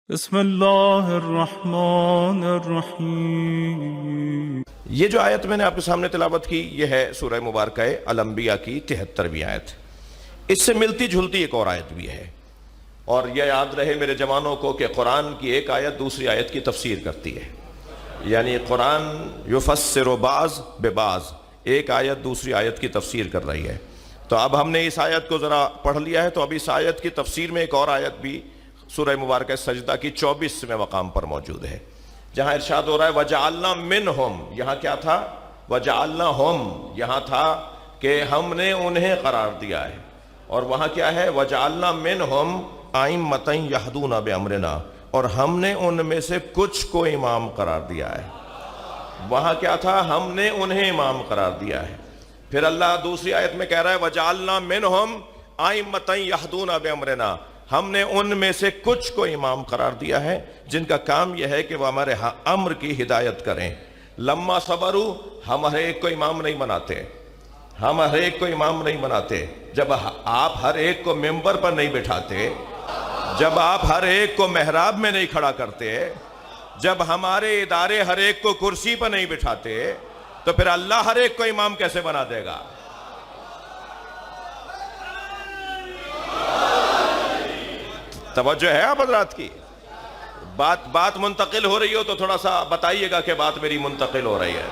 بسم اللہ الرحمن الرحیم۔ یہ جو آیت میں نے آپ کے سامنے تلاوت کی یہ ہے سورہ مبارکہ الانبیاء کی 73ویں آیت۔ اس سے ملتی جھلتی ایک اور آیت بھی ہے، اور یہ یاد رہے میرے جوانوں کو کہ قرآن کی ایک آیت دوسری آیت کی تفسیر کرتی ہے، یعنی قرآن یفسر بعض ببعض، ایک آیت دوسری آیت کی تفسیر کر رہی ہے۔ تو اب ہم نے اس آیت کو ذرا پڑھ لیا ہے، تو اب اس آیت کی تفسیر میں ایک اور آیت بھی سورہ مبارکہ سجدہ کی 24ویں مقام پر موجود ہے، جہاں ارشاد ہو رہا ہے وَجَعَلْنَا مِنْهُمْ۔ یہاں کیا تھا؟ وَجَعَلْنَاهُمْ، یہاں تھا کہ ہم نے انہیں قرار دیا ہے، اور وہاں کیا ہے؟ وَجَعَلْنَا مِنْهُمْ أَئِمَّةً يَهْدُونَ بِأَمْرِنَا، اور ہم نے ان میں سے کچھ کو امام قرار دیا ہے۔ وہاں کیا تھا؟ ہم نے انہیں امام قرار دیا ہے۔ پھر اللہ دوسری آیت میں کہہ رہا ہے وَجَعَلْنَا مِنْهُمْ أَئِمَّةً يَهْدُونَ بِأَمْرِنَا، ہم نے ان میں سے کچھ کو امام قرار دیا ہے جن کا کام یہ ہے کہ وہ ہمارے امر کی ہدایت کریں۔ لما صبروا، ہم ہر ایک کو امام نہیں بناتے، ہم ہر ایک کو امام نہیں بناتے۔ جب آپ ہر ایک کو ممبر پر نہیں بٹھاتے، جب آپ ہر ایک کو محراب میں نہیں کھڑا کرتے، جب ہمارے ادارے ہر ایک کو کرسی پر نہیں بٹھاتے، تو پھر اللہ ہر ایک کو امام کیسے بنا دے گا؟ توجہ ہے آپ حضرات کی؟ بات منتقل ہو رہی ہو تو تھوڑا سا بتائیے گا کہ بات میری منتقل ہو رہی ہے۔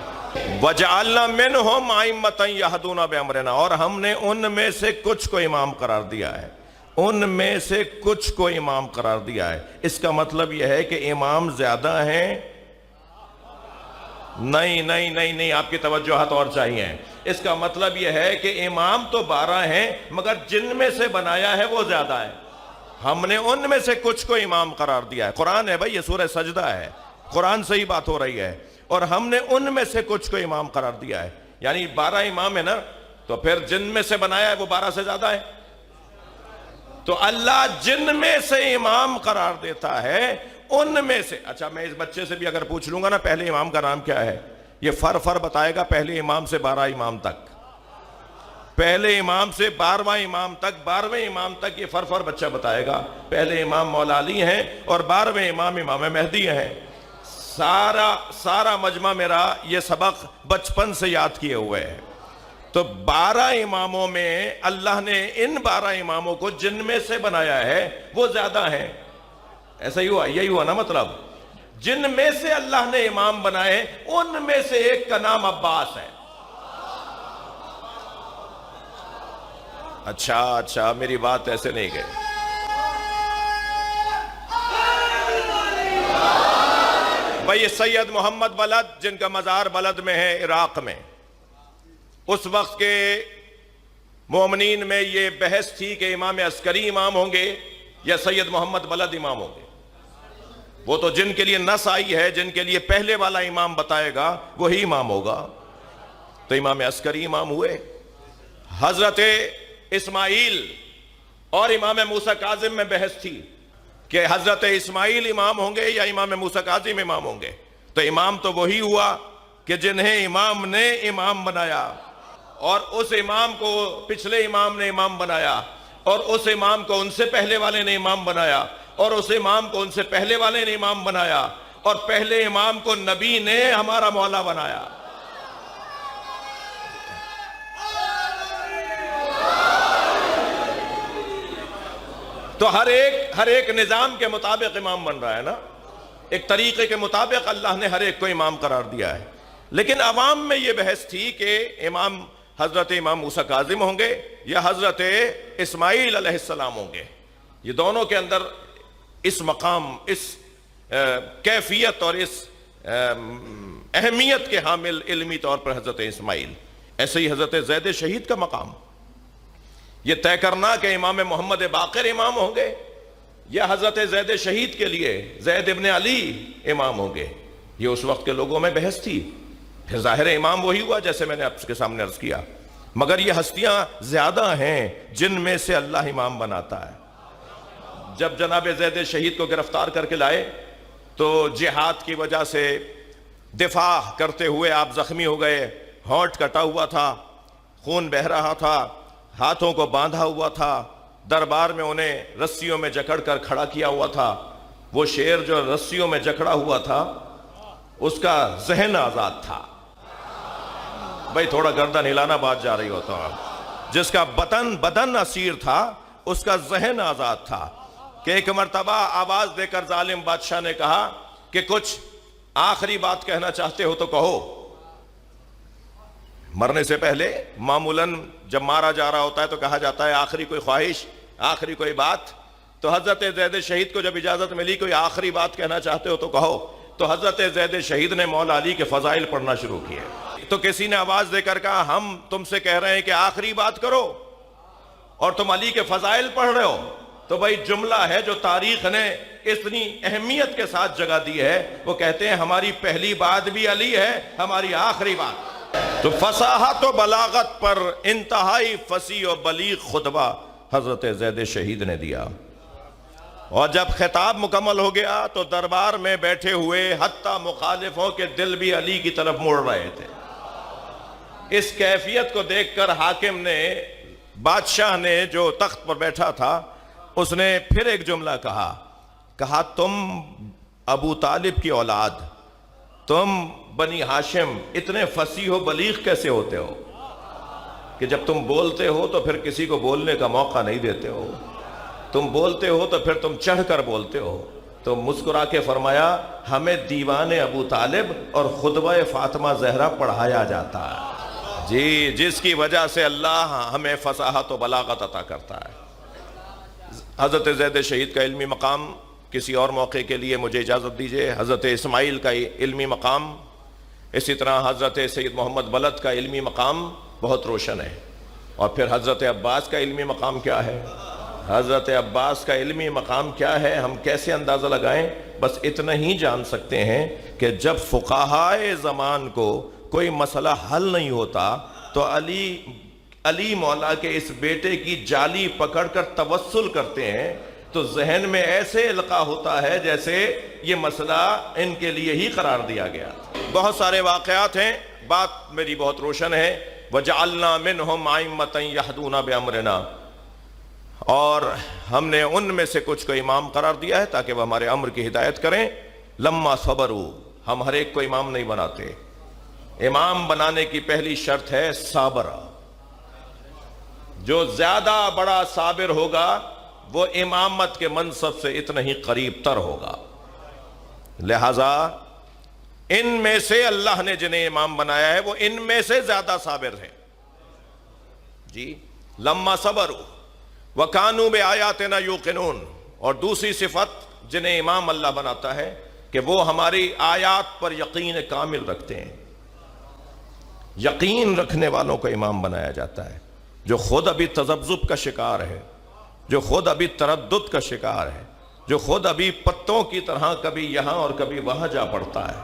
وَجَعَلْنَا مِنْهُمْ أَئِمَّةً يَهْدُونَ بِأَمْرِنَا، اور ہم نے ان میں سے کچھ کو امام قرار دیا ہے، ان میں سے کچھ کو امام قرار دیا ہے۔ اس کا مطلب یہ ہے کہ امام زیادہ ہیں؟ نہیں، آپ کی توجہات اور چاہیے۔ اس کا مطلب یہ ہے کہ امام تو 12 ہیں، مگر جن میں سے بنایا ہے وہ زیادہ ہے۔ ہم نے ان میں سے کچھ کو امام قرار دیا ہے۔ قرآن ہے بھائی، یہ سورہ سجدہ ہے، قرآن سے ہی بات ہو رہی ہے، اور ہم نے ان میں سے کچھ کو امام قرار دیا ہے۔ یعنی 12 امام ہے نا، تو پھر جن میں سے بنایا ہے وہ 12 سے زیادہ ہے۔ تو اللہ جن میں سے امام قرار دیتا ہے ان میں سے، اچھا میں اس بچے سے بھی اگر پوچھ لوں گا نا پہلے امام کا نام کیا ہے، یہ فر بتائے گا پہلے امام سے 12 امام تک، پہلے امام سے 12واں امام تک، 12ویں امام تک یہ فر بچہ بتائے گا۔ پہلے امام مولا علی ہیں اور 12ویں امام امام مہدی ہیں۔ سارا مجمع میرا یہ سبق بچپن سے یاد کیے ہوئے ہے۔ تو 12 اماموں میں اللہ نے ان 12 اماموں کو جن میں سے بنایا ہے وہ زیادہ ہیں۔ ایسا ہی ہوا، یہی ہوا نا مطلب؟ جن میں سے اللہ نے امام بنائے ان میں سے ایک کا نام عباس ہے۔ اچھا میری بات ایسے نہیں گئی۔ بھئی یہ سید محمد بلد جن کا مزار بلد میں ہے عراق میں، اس وقت کے مومنین میں یہ بحث تھی کہ امام عسکری امام ہوں گے یا سید محمد بلد امام ہوں گے۔ وہ تو جن کے لیے نص آئی ہے، جن کے لیے پہلے والا امام بتائے گا وہی امام ہوگا۔ تو امام عسکری امام ہوئے۔ حضرت اسماعیل اور امام موسیٰ کاظم میں بحث تھی کہ حضرت اسماعیل امام ہوں گے یا امام موسیٰ کاظم امام ہوں گے۔ تو امام تو وہی ہوا کہ جنہیں امام نے امام بنایا، اور اس امام کو پچھلے امام نے امام بنایا، اور اس امام کو ان سے پہلے والے نے امام بنایا، اور اس امام کو ان سے پہلے والے نے امام بنایا، اور پہلے امام کو نبی نے ہمارا مولا بنایا۔ تو ہر ایک نظام کے مطابق امام بن رہا ہے نا، ایک طریقے کے مطابق اللہ نے ہر ایک کو امام قرار دیا ہے۔ لیکن عوام میں یہ بحث تھی کہ حضرت امام موسیٰ کاظم ہوں گے یا حضرت اسماعیل علیہ السلام ہوں گے۔ یہ دونوں کے اندر اس مقام، اس کیفیت اور اس اہمیت کے حامل علمی طور پر حضرت اسماعیل، ایسے ہی حضرت زید شہید کا مقام، یہ طے کرنا کہ امام محمد باقر امام ہوں گے یا حضرت زید شہید کے لیے زید ابن علی امام ہوں گے، یہ اس وقت کے لوگوں میں بحث تھی۔ پھر ظاہر امام وہی ہوا جیسے میں نے آپ کے سامنے عرض کیا، مگر یہ ہستیاں زیادہ ہیں جن میں سے اللہ امام بناتا ہے۔ جب جناب زید شہید کو گرفتار کر کے لائے تو جہاد کی وجہ سے دفاع کرتے ہوئے آپ زخمی ہو گئے، ہونٹ کٹا ہوا تھا، خون بہہ رہا تھا، ہاتھوں کو باندھا ہوا تھا، دربار میں انہیں رسیوں میں جکڑ کر کھڑا کیا ہوا تھا۔ وہ شیر جو رسیوں میں جکڑا ہوا تھا اس کا ذہن آزاد تھا. بھائی تھوڑا گردن ہلانا بات جا رہی ہوتا. جس کا بدن اسیر تھا اس کا ذہن آزاد تھا. کہ ایک مرتبہ آواز دے کر ظالم بادشاہ نے کہا کہ کچھ آخری بات کہنا چاہتے ہو تو کہو. مرنے سے پہلے معمولاً جب مارا جا رہا ہوتا ہے تو کہا جاتا ہے آخری کوئی خواہش, آخری کوئی بات. تو حضرت زید شہید کو جب اجازت ملی کوئی آخری بات کہنا چاہتے ہو تو کہو, تو حضرت زید شہید نے مولا علی کے فضائل پڑھنا شروع کیے. تو کسی نے آواز دے کر کہا ہم تم سے کہہ رہے ہیں کہ آخری بات کرو اور تم علی کے فضائل پڑھ رہے ہو. تو بھائی جملہ ہے جو تاریخ نے اتنی اہمیت کے ساتھ جگہ دی ہے. وہ کہتے ہیں ہماری پہلی بات بھی علی ہے, ہماری آخری بات. تو فصاحت و بلاغت پر انتہائی فصیح و بلیغ خطبہ حضرت زید شہید نے دیا. اور جب خطاب مکمل ہو گیا تو دربار میں بیٹھے ہوئے حتیٰ مخالفوں کے دل بھی علی کی طرف مڑ رہے تھے. اس کیفیت کو دیکھ کر حاکم نے, بادشاہ نے جو تخت پر بیٹھا تھا, اس نے پھر ایک جملہ کہا تم ابو طالب کی اولاد, تم بنی ہاشم اتنے فصیح و بلیغ کیسے ہوتے ہو کہ جب تم بولتے ہو تو پھر کسی کو بولنے کا موقع نہیں دیتے ہو, تم بولتے ہو تو پھر تم چڑھ کر بولتے ہو. تو مسکرا کے فرمایا ہمیں دیوان ابو طالب اور خطبہ فاطمہ زہرا پڑھایا جاتا ہے جی, جس کی وجہ سے اللہ ہمیں فصاحت و بلاغت عطا کرتا ہے. حضرت زید شہید کا علمی مقام کسی اور موقع کے لیے مجھے اجازت دیجئے. حضرت اسماعیل کا علمی مقام, اسی طرح حضرت سید محمد بلد کا علمی مقام بہت روشن ہے. اور پھر حضرت عباس کا علمی مقام کیا ہے, حضرت عباس کا علمی مقام کیا ہے, ہم کیسے اندازہ لگائیں؟ بس اتنا ہی جان سکتے ہیں کہ جب فقہائے زمان کو کوئی مسئلہ حل نہیں ہوتا تو علی مولا کے اس بیٹے کی جالی پکڑ کر توسل کرتے ہیں, تو ذہن میں ایسے القاء ہوتا ہے جیسے یہ مسئلہ ان کے لیے ہی قرار دیا گیا. بہت سارے واقعات ہیں, بات میری بہت روشن ہے. وَجَعَلْنَا مِنْهُمْ أَئِمَّةً يَهْدُونَ بِأَمْرِنَا, اور ہم نے ان میں سے کچھ کو امام قرار دیا ہے تاکہ وہ ہمارے امر کی ہدایت کریں. لما صبروا, ہم ہر ایک کو امام نہیں بناتے. امام بنانے کی پہلی شرط ہے صابر. جو زیادہ بڑا صابر ہوگا وہ امامت کے منصب سے اتنا ہی قریب تر ہوگا. لہذا ان میں سے اللہ نے جنہیں امام بنایا ہے وہ ان میں سے زیادہ صابر ہیں جی. لما صبروا وَكَانُوا بِآيَاتِنَا يُوقِنُونَ, اور دوسری صفت جنہیں امام اللہ بناتا ہے کہ وہ ہماری آیات پر یقین کامل رکھتے ہیں. یقین رکھنے والوں کو امام بنایا جاتا ہے. جو خود ابھی تذبذب کا شکار ہے, جو خود ابھی تردد کا شکار ہے, جو خود ابھی پتوں کی طرح کبھی یہاں اور کبھی وہاں جا پڑتا ہے,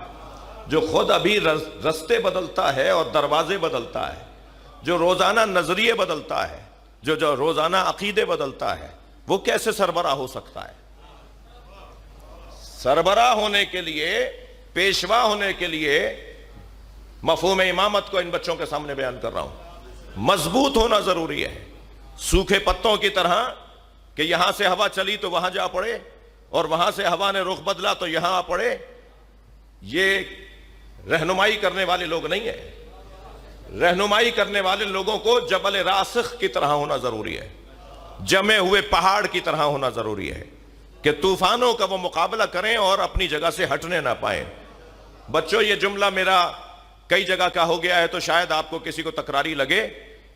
جو خود ابھی رستے بدلتا ہے اور دروازے بدلتا ہے, جو روزانہ نظریے بدلتا ہے, جو روزانہ عقیدے بدلتا ہے, وہ کیسے سربراہ ہو سکتا ہے؟ سربراہ ہونے کے لیے, پیشوا ہونے کے لیے مفہوم امامت کو ان بچوں کے سامنے بیان کر رہا ہوں. مضبوط ہونا ضروری ہے, سوکھے پتوں کی طرح کہ یہاں سے ہوا چلی تو وہاں جا پڑے اور وہاں سے ہوا نے رخ بدلا تو یہاں آ پڑے. یہ رہنمائی کرنے والے لوگ نہیں ہیں. رہنمائی کرنے والے لوگوں کو جبل راسخ کی طرح ہونا ضروری ہے, جمے ہوئے پہاڑ کی طرح ہونا ضروری ہے کہ طوفانوں کا وہ مقابلہ کریں اور اپنی جگہ سے ہٹنے نہ پائیں. بچوں, یہ جملہ میرا کئی جگہ کا ہو گیا ہے تو شاید آپ کو کسی کو تکراری لگے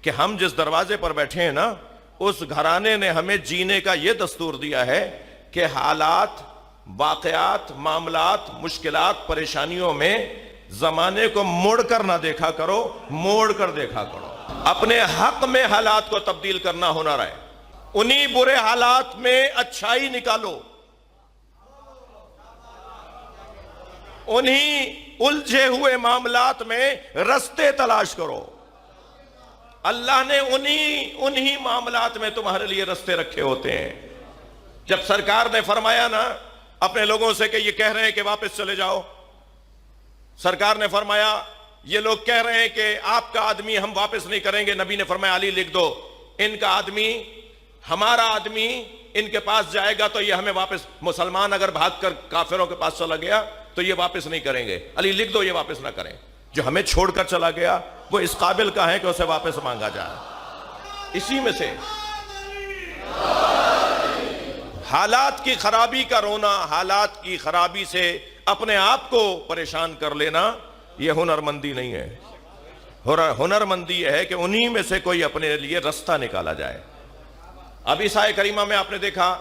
کہ ہم جس دروازے پر بیٹھے ہیں نا, اس گھرانے نے ہمیں جینے کا یہ دستور دیا ہے کہ حالات, واقعات, معاملات, مشکلات, پریشانیوں میں زمانے کو مڑ کر نہ دیکھا کرو, موڑ کر دیکھا کرو. اپنے حق میں حالات کو تبدیل کرنا ہنر ہے. انہی برے حالات میں اچھائی نکالو, انہی الجھے ہوئے معاملات میں رستے تلاش کرو. اللہ نے انہی معاملات میں تمہارے لیے رستے رکھے ہوتے ہیں. جب سرکار نے فرمایا نا اپنے لوگوں سے کہ یہ کہہ رہے ہیں کہ واپس چلے جاؤ, سرکار نے فرمایا یہ لوگ کہہ رہے ہیں کہ آپ کا آدمی ہم واپس نہیں کریں گے, نبی نے فرمایا علی لکھ دو ان کا آدمی ہمارا آدمی ان کے پاس جائے گا تو یہ ہمیں واپس، مسلمان اگر بھاگ کر کافروں کے پاس چلا گیا تو یہ واپس نہیں کریں گے، علی لکھ دو یہ واپس نہ کریں، جو ہمیں چھوڑ کر چلا گیا وہ اس قابل کا ہے کہ اسے واپس مانگا جائے۔ اسی میں سے حالات کی خرابی کا رونا، حالات کی خرابی سے اپنے آپ کو پریشان کر لینا، یہ ہنرمندی نہیں ہے۔ ہنرمندی یہ ہے کہ انہی میں سے کوئی اپنے لیے رستہ نکالا جائے۔ اب اس آیت کریمہ میں آپ نے دیکھا،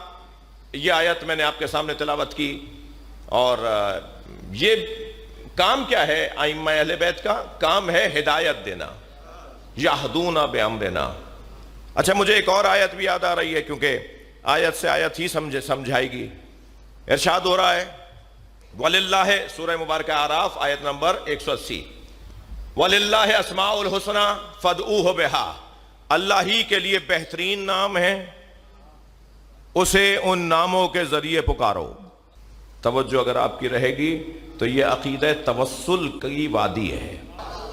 یہ آیت میں نے آپ کے سامنے تلاوت کی، اور یہ کام کیا ہے ائمہ اہل بیت کا؟ کام ہے ہدایت دینا، یہدون بامرنا۔ اچھا مجھے ایک اور آیت بھی یاد آ رہی ہے، کیونکہ آیت سے آیت ہی سمجھائے گی۔ ارشاد ہو رہا ہے وَلِلَّهِ، سورہ مبارکہ اعراف آیت نمبر 180، وَلِلَّهِ اسماء الحسنى فادعوه بها، اللہ ہی کے لیے بہترین نام ہیں، اسے ان ناموں کے ذریعے پکارو۔ توجہ اگر آپ کی رہے گی تو یہ عقیدہ توسل کی وادی ہے،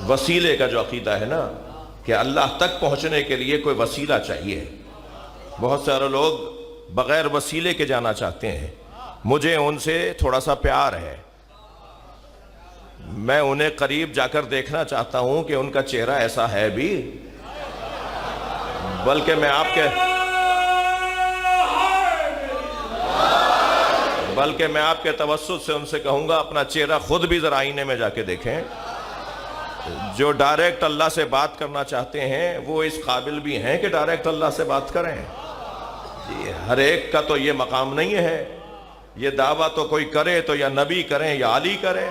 وسیلے کا جو عقیدہ ہے نا، کہ اللہ تک پہنچنے کے لیے کوئی وسیلہ چاہیے۔ بہت سارے لوگ بغیر وسیلے کے جانا چاہتے ہیں، مجھے ان سے تھوڑا سا پیار ہے، میں انہیں قریب جا کر دیکھنا چاہتا ہوں کہ ان کا چہرہ ایسا ہے بھی، بلکہ میں آپ کے توسط سے ان سے کہوں گا اپنا چہرہ خود بھی ذرا آئینے میں جا کے دیکھیں۔ جو ڈائریکٹ اللہ سے بات کرنا چاہتے ہیں وہ اس قابل بھی ہیں کہ ڈائریکٹ اللہ سے بات کریں۔ ہر ایک کا تو یہ مقام نہیں ہے، یہ دعویٰ تو کوئی کرے تو یا نبی کریں یا علی کریں۔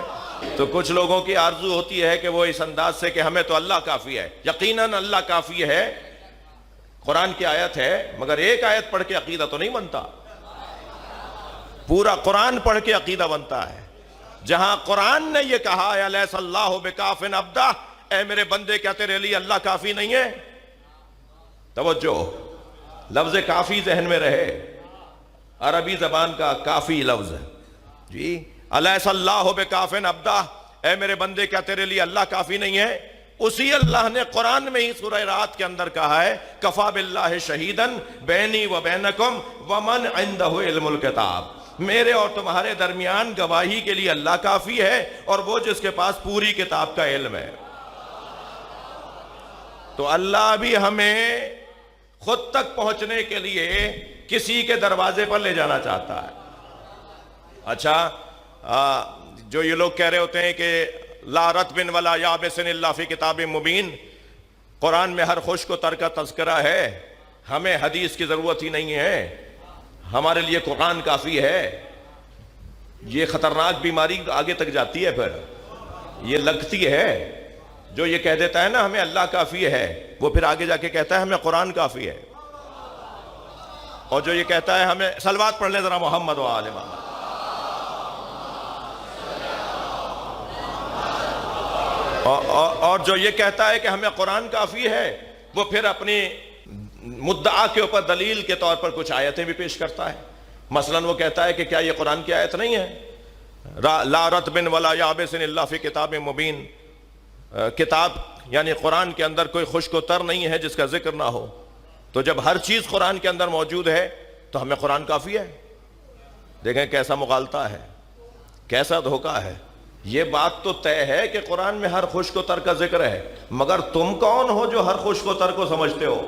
تو کچھ لوگوں کی آرزو ہوتی ہے کہ وہ اس انداز سے کہ ہمیں تو اللہ کافی ہے۔ یقیناً اللہ کافی ہے، قرآن کی آیت ہے، مگر ایک آیت پڑھ کے عقیدہ تو نہیں بنتا، پورا قرآن پڑھ کے عقیدہ بنتا ہے۔ جہاں قرآن نے یہ کہا ہے الیس اللہ بکاف عبدہ، اے میرے بندے کیا تیرے لیے اللہ کافی نہیں ہے؟ توجہ، لفظ کافی ذہن میں رہے، عربی زبان کا کافی لفظ ہے جی۔ الیس اللہ بکاف عبدہ، اے میرے بندے کیا تیرے لیے اللہ کافی نہیں ہے؟ اسی اللہ نے قرآن میں ہی سورہ رات کے اندر کہا ہے کفا باللہ شہیدن بینی و بینکم ومن عندہ علم الکتاب، میرے اور تمہارے درمیان گواہی کے لیے اللہ کافی ہے اور وہ جس کے پاس پوری کتاب کا علم ہے۔ تو اللہ بھی ہمیں خود تک پہنچنے کے لیے کسی کے دروازے پر لے جانا چاہتا ہے۔ اچھا جو یہ لوگ کہہ رہے ہوتے ہیں کہ لا رطب ولا یابس الا فی کتاب مبین، قرآن میں ہر خشک و تر کا تذکرہ ہے، ہمیں حدیث کی ضرورت ہی نہیں ہے، ہمارے لیے قرآن کافی ہے۔ یہ خطرناک بیماری آگے تک جاتی ہے، پھر یہ لگتی ہے۔ جو یہ کہہ دیتا ہے نا ہمیں اللہ کافی ہے، وہ پھر آگے جا کے کہتا ہے ہمیں قرآن کافی ہے، اور جو یہ کہتا ہے ہمیں صلوات پڑھ لیں ذرا محمد و آل محمد، اور جو یہ کہتا ہے کہ ہمیں قرآن کافی ہے، وہ پھر اپنی مدعا کے اوپر دلیل کے طور پر کچھ آیتیں بھی پیش کرتا ہے۔ مثلا وہ کہتا ہے کہ کیا یہ قرآن کی آیت نہیں ہے لا رطب ولا یابس الا فی کتاب مبین، کتاب یعنی قرآن کے اندر کوئی خشک و تر نہیں ہے جس کا ذکر نہ ہو۔ تو جب ہر چیز قرآن کے اندر موجود ہے تو ہمیں قرآن کافی ہے۔ دیکھیں کیسا مغالطہ ہے، کیسا دھوکہ ہے۔ یہ بات تو طے ہے کہ قرآن میں ہر خشک و تر کا ذکر ہے، مگر تم کون ہو جو ہر خشک و تر کو سمجھتے ہو؟